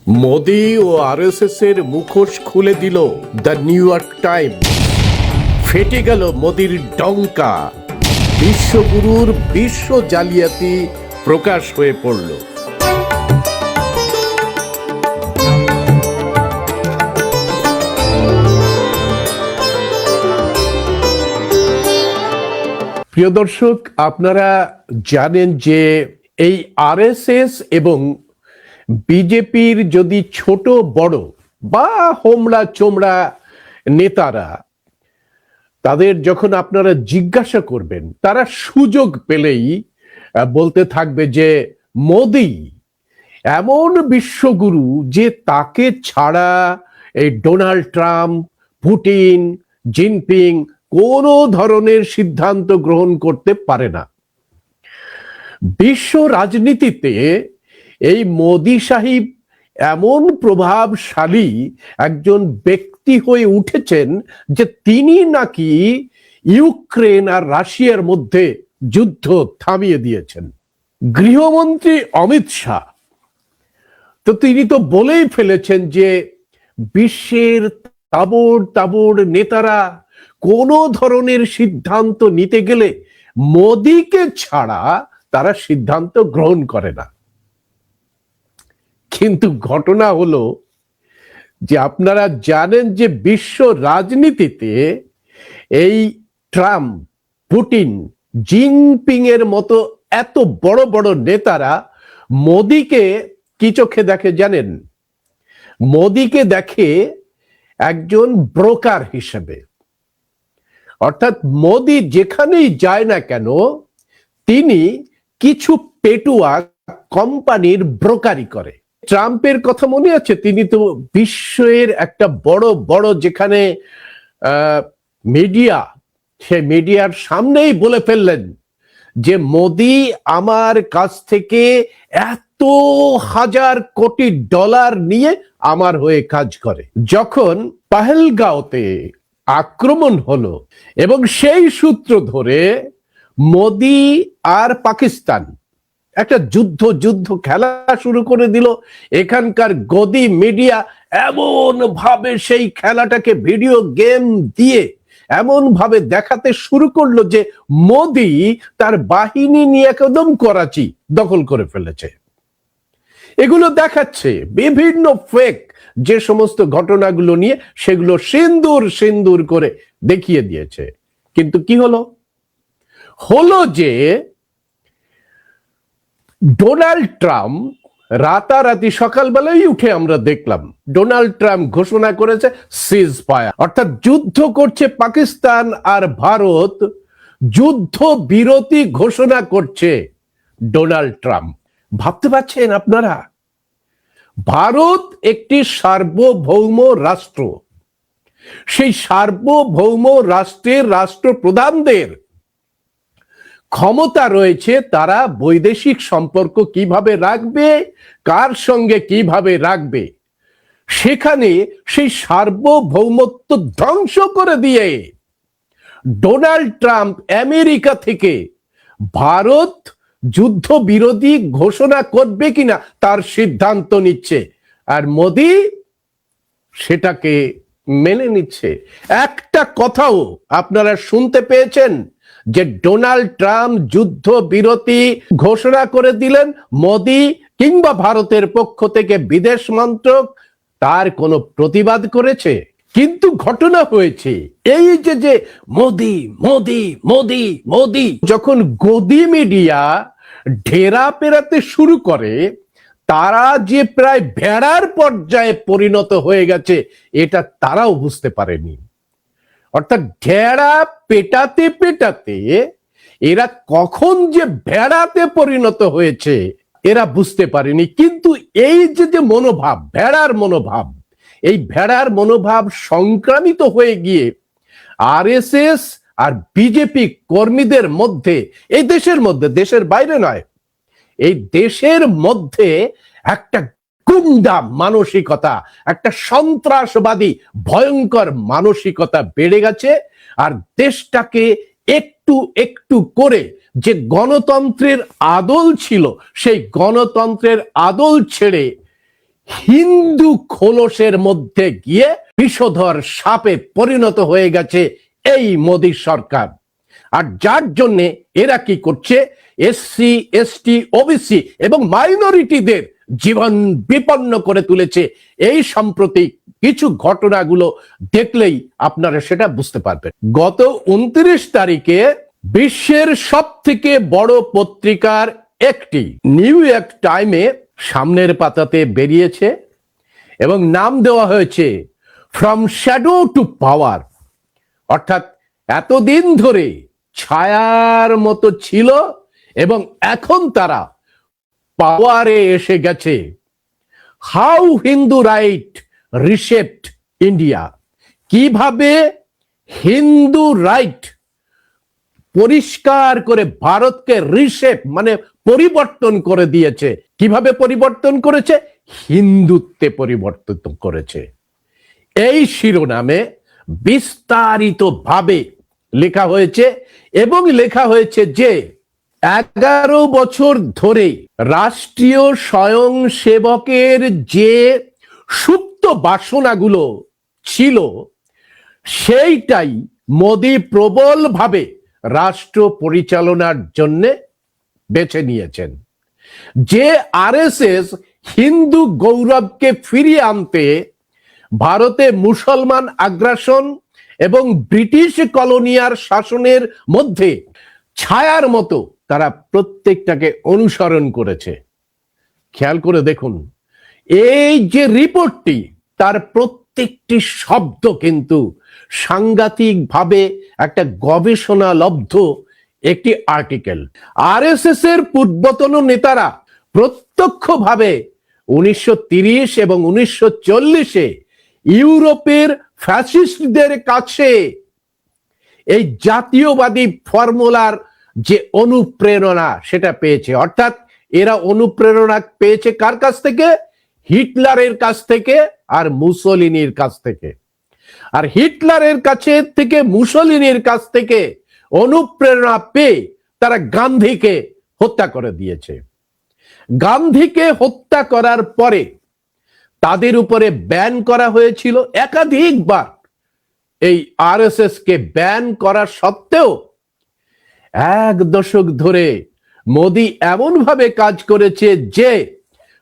মোদি ও RSS এর মুখোশ খুলে দিল দ্য নিউ ইয়র্ক টাইম। ফেটে গেল মোদির ডঙ্কা, বিশ্বগুরুর বিশ্ব জালিয়াতি প্রকাশ হয়ে পড়ল। প্রিয় দর্শক, আপনারা জানেন যে এই আরএসএস এবং বিজেপির যদি ছোট বড় বা হোমড়া চোমড়া নেতারা, তাদের যখন আপনারা জিজ্ঞাসা করবেন, তারা সুযোগ পেলেই বলতে থাকবে যে মোদি এমন বিশ্বগুরু যে তাকে ছাড়া এই ডোনাল্ড ট্রাম্প, পুতিন, জিনপিং কোনো ধরনের সিদ্ধান্ত গ্রহণ করতে পারে না। বিশ্ব রাজনীতিতে এই মোদি সাহিব এমন প্রভাবশালী একজন ব্যক্তি হয়ে উঠেছেন যে তিনি নাকি ইউক্রেন আর রাশিয়ার মধ্যে যুদ্ধ থামিয়ে দিয়েছেন। গৃহমন্ত্রী অমিত শাহ তো তিনি তো বলেই ফেলেছেন যে বিশ্বের তাবড় তাবড় নেতারা কোনো ধরনের সিদ্ধান্ত নিতে গেলে মোদিকে ছাড়া তারা সিদ্ধান্ত গ্রহণ করে না। কিন্তু ঘটনা হলো যে আপনারা জানেন যে বিশ্ব রাজনীতিতে এই ট্রাম্প, পুতিন, জিনপিং এর মতো এত বড় বড় নেতারা মোদিকে কি চোখে দেখে জানেন? মোদিকে দেখে একজন ব্রোকার হিসেবে। অর্থাৎ মোদি যেখানেই যায় না কেন তিনি কিছু পেটুয়া কোম্পানির ব্রোকারি করে। ট্রাম্পের কথা মনে আছে? তিনি তো বিশ্বের একটা বড় বড় যেখানে মিডিয়া, সে মিডিয়ার সামনেই বলে ফেললেন যে মোদি আমার কাছ থেকে এত হাজার কোটি ডলার নিয়ে আমার হয়ে কাজ করে। যখন পহেলগাঁওতে আক্রমণ হলো এবং সেই সূত্র ধরে মোদি আর পাকিস্তান একটা যুদ্ধ খেলা শুরু করে দিল, এখানকার গদি মিডিয়া এমন ভাবে সেই খেলাটাকে ভিডিও গেম দিয়ে এমন ভাবে দেখাতে শুরু করলো যে মোদি তার বাহিনী নিয়ে একদম করাচি দখল করে ফেলেছে। এগুলো দেখাচ্ছে বিভিন্ন ফেক যে সমস্ত ঘটনাগুলো নিয়ে, সেগুলো সিন্দুর করে দেখিয়ে দিয়েছে। কিন্তু কি হলো যে ডোনাল্ড ট্রাম্প রাতারাতি সকালবেলায় উঠে আমরা দেখলাম ডোনাল্ড ট্রাম্প ঘোষণা করেছে সিজ ফায়ার, অর্থাৎ যুদ্ধ করছে পাকিস্তান আর ভারত, যুদ্ধ বিরতি ঘোষণা করছে ডোনাল্ড ট্রাম্প। ভাবতে পারছেন আপনারা? ভারত একটি সার্বভৌম রাষ্ট্র, সেই সার্বভৌম রাষ্ট্রের রাষ্ট্রপ্রধানদের ক্ষমতা রয়েছে তারা বৈদেশিক সম্পর্ক কিভাবে রাখবে, কার সঙ্গে কিভাবে রাখবে। সেখানে সেই সার্বভৌমত্ব ধ্বংস করে দিয়ে ডোনাল্ড ট্রাম্প আমেরিকা থেকে ভারত যুদ্ধ বিরোধী ঘোষণা করবে কিনা তার সিদ্ধান্ত নিচ্ছে, আর মোদি সেটাকে মেনে নিচ্ছে। একটা কথাও আপনারা শুনতে পেয়েছেন যে ডোনাল্ড ট্রাম্প যুদ্ধ বিরতি ঘোষণা করে দিলেন, মোদি কিংবা ভারতের পক্ষ থেকে বিদেশ মন্ত্রক তার কোনো প্রতিবাদ করেছে? কিন্তু ঘটনা হয়েছে এই যে মোদি মোদি মোদি মোদি, যখন গদি মিডিয়া ঢেরা পেরাতে শুরু করে, তারা যে প্রায় ভেড়ার পর্যায়ে পরিণত হয়ে গেছে এটা তারাও বুঝতে পারেনি। অর্থাৎ ঢেড়া পেটাতে পেটাতে এরা কখন যে ভেড়াতে পরিণত হয়েছে এরা বুঝতে পারেনি। কিন্তু এই যে মনোভাব, ভেড়ার মনোভাব, এই ভেড়ার মনোভাব সংক্রামিত হয়ে গিয়ে আরএসএস আর বিজেপি কর্মীদের মধ্যে, এই দেশের মধ্যে, দেশের বাইরে নয়, এই দেশের মধ্যে একটা গুন্ডা মানসিকতা, একটা সন্ত্রাসবাদী ভয়ঙ্কর মানসিকতা বেড়ে গেছে। আর দেশটাকে একটু একটু করে যে গণতন্ত্রের আদল ছিল, সেই গণতন্ত্রের আদল ছেড়ে হিন্দু খোলসের মধ্যে গিয়ে বিষধর সাপে পরিণত হয়ে গেছে এই মোদী সরকার। আর যার জন্য এরা কি করছে, এসসি এসটি ওবিসি এবং মাইনরিটিদের জীবন বিপন্ন করে তুলেছে। এই সম্প্রতি কিছু ঘটনাগুলো দেখলেই আপনারা সেটা বুঝতে পারবেন। গত 29 তারিখে বিশ্বের সব থেকে বড় পত্রিকার একটি নিউ ইয়র্ক টাইমে সামনের পাতাতে বেরিয়েছে এবং নাম দেওয়া হয়েছে ফ্রম শ্যাডো টু পাওয়ার, অর্থাৎ এতদিন ধরে ছায়ার মতো ছিল এবং এখন তারা পাওয়ারে এসে গেছে। হাউ হিন্দু রাইট রিশেপড ইন্ডিয়া, কিভাবে হিন্দু রাইট পরিষ্কার করে ভারতকে রিশেপ মানে পরিবর্তন করে দিয়েছে। কিভাবে পরিবর্তন করেছে? হিন্দুত্বে পরিবর্তন করেছে। এই শিরোনামে বিস্তারিত ভাবে লেখা হয়েছে এবং লেখা হয়েছে যে 11 বছর ধরে রাষ্ট্রীয় স্বয়ংসেবকের যে সুপ্ত বাসনাগুলো ছিল সেইটাই মোদি প্রবলভাবে রাষ্ট্র পরিচালনার জন্য বেছে নিয়েছেন। যে আরএসএস হিন্দু গৌরবকে ফিরিয়ে আনতে ভারতে মুসলমান আগ্রাসন এবং ব্রিটিশ কলোনিয়ার শাসনের মধ্যে ছায়ার মতো তারা প্রত্যেকটাকে অনুসরণ করেছে। খেয়াল করে দেখুন, এই যে রিপোর্টটি তার প্রত্যেকটি শব্দ কিন্তু সাংঘাতিকভাবে একটা গবেষণা লব্ধ একটি আর্টিকেল। আরএসএস এর পূর্বতন নেতারা প্রত্যক্ষভাবে 1930 এবং 1940-এ ইউরোপের ফ্যাসিস্টদের কাছে এই জাতীয়বাদী ফর্মুলার যে অনুপ্রেরণা সেটা পেয়েছে। অর্থাৎ এরা অনুপ্রেরণা পেয়েছে কার কাছ থেকে? হিটলারের কাছ থেকে আর মুসোলিনির কাছ থেকে। আর হিটলারের কাছে থেকে মুসোলিনির কাছ থেকে অনুপ্রেরণা পেয়ে তারা গান্ধীকে হত্যা করে দিয়েছে। গান্ধীকে হত্যা করার পরে তাদের উপরে ব্যান করা হয়েছিল একাধিকবার। এই আরএসএস কে ব্যান করা সত্ত্বেও 1 দশক ধরে মোদি এমন ভাবে কাজ করেছে যে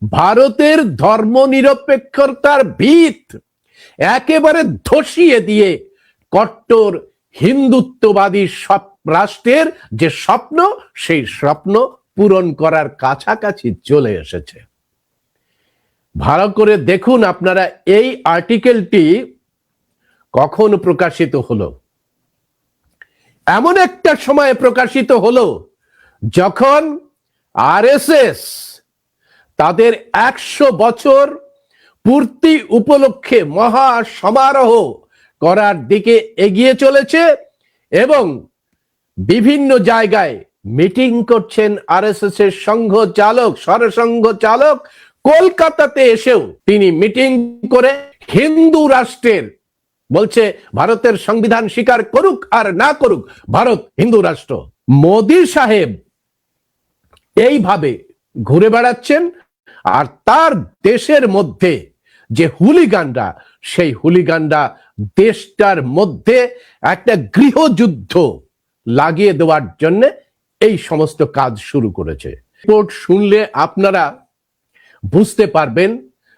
ভারতের ধর্মনিরপেক্ষতার ভিত একেবারে ধসিয়ে দিয়ে কট্টর হিন্দুত্ববাদী সব রাষ্ট্রের যে স্বপ্ন, সেই স্বপ্ন পূরণ করার কাছাকাছি চলে এসেছে। ভালো করে দেখুন আপনারা, এই আর্টিকেলটি কখন প্রকাশিত হলো? এমন একটা সময়ে প্রকাশিত হলো যখন আরএসএস তাদের 100 বছর পূর্তি উপলক্ষে মহা সমারোহ করার দিকে এগিয়ে চলেছে এবং বিভিন্ন জায়গায় মিটিং করছেন আরএসএস এর সংঘ চালক, সরসংঘ চালক। কলকাতাতে এসেও তিনি মিটিং করে হিন্দু রাষ্ট্রের বলছে ভারতের সংবিধান স্বীকার করুক আর না করুক, ভারত হিন্দু রাষ্ট্র। মোদি সাহেব এইভাবে ঘুরে বেড়াচ্ছেন আর তার দেশের মধ্যে যে হুলিগানরা, সেই হুলিগানরা দেশটার মধ্যে একটা গৃহযুদ্ধ লাগিয়ে দেওয়ার জন্য এই সমস্ত কাজ শুরু করেছে। রিপোর্ট শুনলে আপনারা বুঝতে পারবেন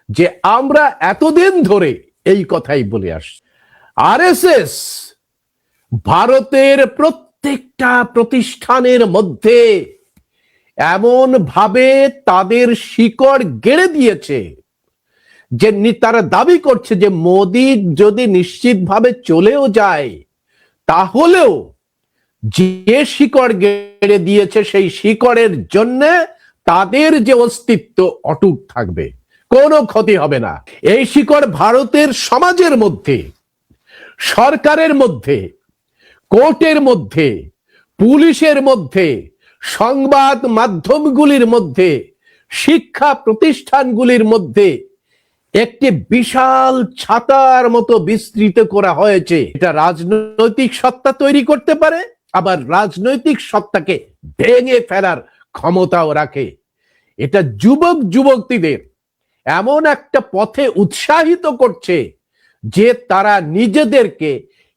যে আমরা এতদিন ধরে এই কথাই বলে আসছি। আরএসএস ভারতের প্রত্যেকটা প্রতিষ্ঠানের মধ্যে এমন ভাবে তাদের শিকড় গেড়ে দিয়েছে যে তারা দাবি করছে যে মোদি যদি নিশ্চিতভাবে চলেও যায় তাহলেও যে শিকড় গেড়ে দিয়েছে সেই শিকড়ের জন্য তাদের যে অস্তিত্ব অটুট থাকবে, কোনো ক্ষতি হবে না। এই শিকড় ভারতের সমাজের মধ্যে, সরকারের মধ্যে, কোর্টের মধ্যে, পুলিশের মধ্যে, সংবাদ মাধ্যমগুলির মধ্যে, শিক্ষা প্রতিষ্ঠানগুলির মধ্যে একটি বিশাল ছাতার মতো বিস্তৃত করা হয়েছে। এটা রাজনৈতিক সত্তা তৈরি করতে পারে, আবার রাজনৈতিক সত্তাকে ভেঙে ফেলার ক্ষমতাও রাখে। এটা যুবক যুবতীদের এমন একটা পথে উৎসাহিত করছে যে তারা নিজেদেরকে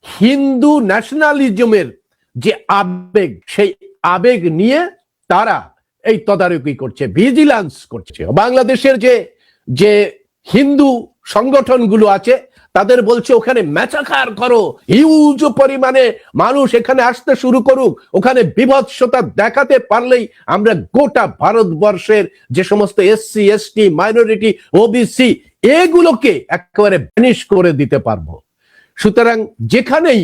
হিন্দু ন্যাশনালিজমের যে আবেগ, সেই আবেগ নিয়ে তারা এই তদারকি করছে, ভিজিলেন্স করছে। বাংলাদেশের যে যে হিন্দু সংগঠনগুলো আছে তাদের বলছে ওখানে ম্যাচাকার করো, হিউজ পরিমাণে মানুষ এখানে আসতে শুরু করুক, ওখানে বিভৎসতা দেখাতে পারলেই আমরা গোটা ভারতবর্ষের যে সমস্ত এসসি এসটি মাইনরিটি ওবিসি এগুলোকে একেবারে ভ্যানিশ করে দিতে পারবো। সুতরাং যেখানেই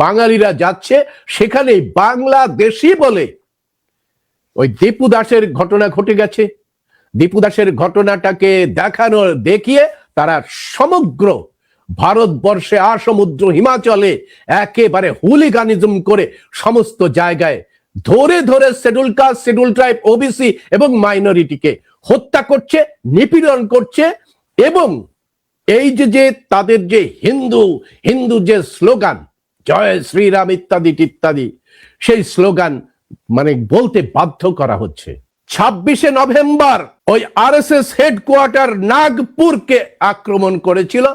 বাঙালিরা যাচ্ছে সেখানেই বাংলাদেশি বলে ওই দীপু দাসের ঘটনা ঘটে গেছে। দীপু দাসের ঘটনাটাকে দেখিয়ে তারা সমগ্র ভারতবর্ষে আসমুদ্র হিমাচলে একেবারে হুলিগানিজম করে সমস্ত জায়গায় ধরে ধরে schedule caste, schedule tribe, OBC এবং মাইনরিটিকে হত্যা করছে, নিপীড়ন করছে। এবং এই যে তাদের যে হিন্দু হিন্দু যে স্লোগান জয় শ্রীরাম ইত্যাদি ইত্যাদি, সেই স্লোগান মানে বলতে বাধ্য করা হচ্ছে। 26শে নভেম্বর ওই আরএসএস হেডকোয়ার্টার নাগপুরকে আক্রমণ করেছিল,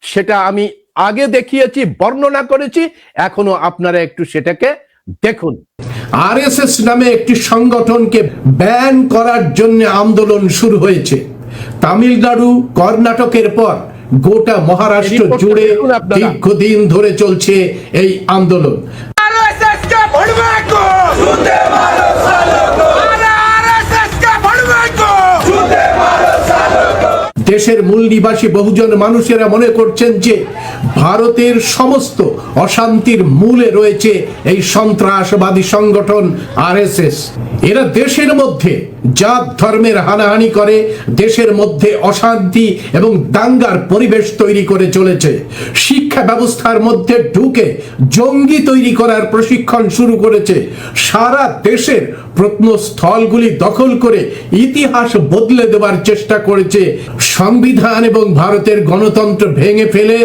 সেটা আমি আগে দেখিয়েছি, বর্ণনা করেছি, এখনো আপনারা একটু সেটাকে দেখুন। আরএসএস নামে একটি সংগঠনকে ব্যান করার জন্য আন্দোলন শুরু হয়েছে। তামিলনাড়ু, কর্ণাটকের পর গোটা মহারাষ্ট্র জুড়ে দীর্ঘদিন ধরে চলছে এই আন্দোলন। দেশের মূল নিবাসী বহুজন মানুষেরা মনে করছেন যে ভারতের সমস্ত অশান্তির মূলে রয়েছে এই সন্ত্রাসবাদী সংগঠন আরএসএস। এরা দেশের মধ্যে জাত ধর্মের হানাহানি করে, দেশের মধ্যে অশান্তি এবং দাঙ্গার পরিবেশ তৈরি করে চলেছে। শিক্ষা ব্যবস্থার মধ্যে ঢুকে জঙ্গি তৈরি করার প্রশিক্ষণ শুরু করেছে। সারা দেশের প্রত্নস্থলগুলি দখল করে ইতিহাস বদলে দেওয়ার চেষ্টা করেছে। সংবিধান এবং ভারতের গণতন্ত্র ভেঙে ফেলে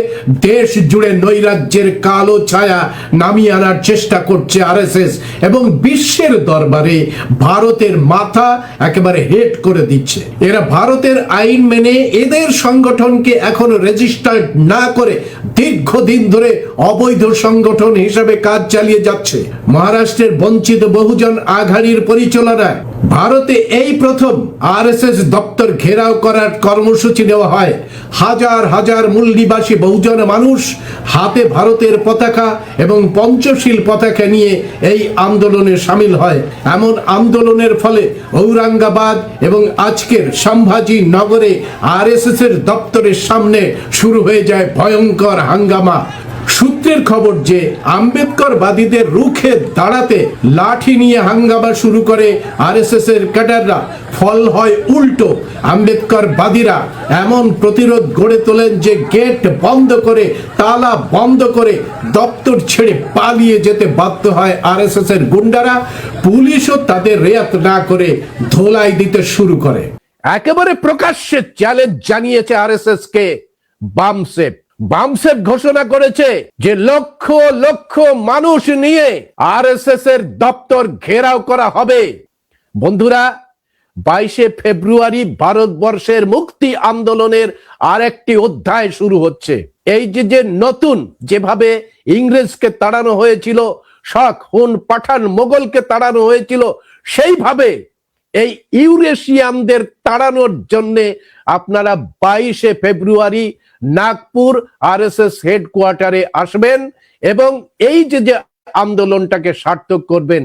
দেশ জুড়ে নৈরাজ্যের কালো ছায়া নামিয়ে আনার চেষ্টা করছে আরএসএস এবং বিশ্বের দরবারে ভারতের মাথা একেবারে হেট করে দিচ্ছে। এরা ভারতের আইন মেনে এদের সংগঠনকে এখনো রেজিস্টার্ড না করে দীর্ঘদিন ধরে অবৈধ সংগঠন হিসেবে কাজ চালিয়ে যাচ্ছে। মহারাষ্ট্রের বঞ্চিত বহুজন আঘাড়ির পরিচালনায় ভারতে এই প্রথম আরএসএস দপ্তর ঘেরাও করার কর্মসূচি নেওয়া হয়। হাজার হাজার মূল নিবাসী বহুজন মানুষ হাতে ভারতের পতাকা এবং পঞ্চশীল পতাকা নিয়ে এই আন্দোলনে সামিল হয়। এমন আন্দোলনের ফলে ঔরঙ্গাবাদ এবং আজকের সম্ভাজি নগরে আরএসএস এর দপ্তরের সামনে শুরু হয়ে যায় ভয়ঙ্কর হাঙ্গামা। সূত্রের খবর যে আম্বেদকরবাদীদের রুখে দাঁড়াতে লাঠি নিয়ে হাঙ্গামা শুরু করে আরএসএস এর ক্যাডাররা। ফল হয় উল্টো, আম্বেদকরবাদীরা এমন প্রতিরোধ গড়ে তোলেন যে গেট বন্ধ করে, তালা বন্ধ করে দপ্তর ছেড়ে পালিয়ে যেতে বাধ্য হয় আরএসএস এর গুন্ডারা। পুলিশও তাদের রেয়াত না করে ধোলাই দিতে শুরু করে। একেবারে প্রকাশ্যে চ্যালেঞ্জ জানিয়েছে আরএসএস কে বামসেফ। বামসেফ ঘোষণা করেছে যে লক্ষ লক্ষ মানুষ নিয়ে আরএসএস এর দপ্তর ঘেরাও করা হবে। বন্ধুরা, 22শে ফেব্রুয়ারি ভারতবর্ষের মুক্তি আন্দোলনের আরেকটি অধ্যায় শুরু হচ্ছে। এই যে নতুন যেভাবে ইংরেজকে তাড়ানো হয়েছিল, শক, হুন, পাঠান, মোগলকে তাড়ানো হয়েছিল, সেইভাবে এই ইউরেশিয়ানদের তাড়ানোর জন্য আপনারা 22শে ফেব্রুয়ারি নাগপুর আরএসএস হেডকোয়ার্টারে আসবেন এবং এই যে আন্দোলনটাকে সার্থক করবেন।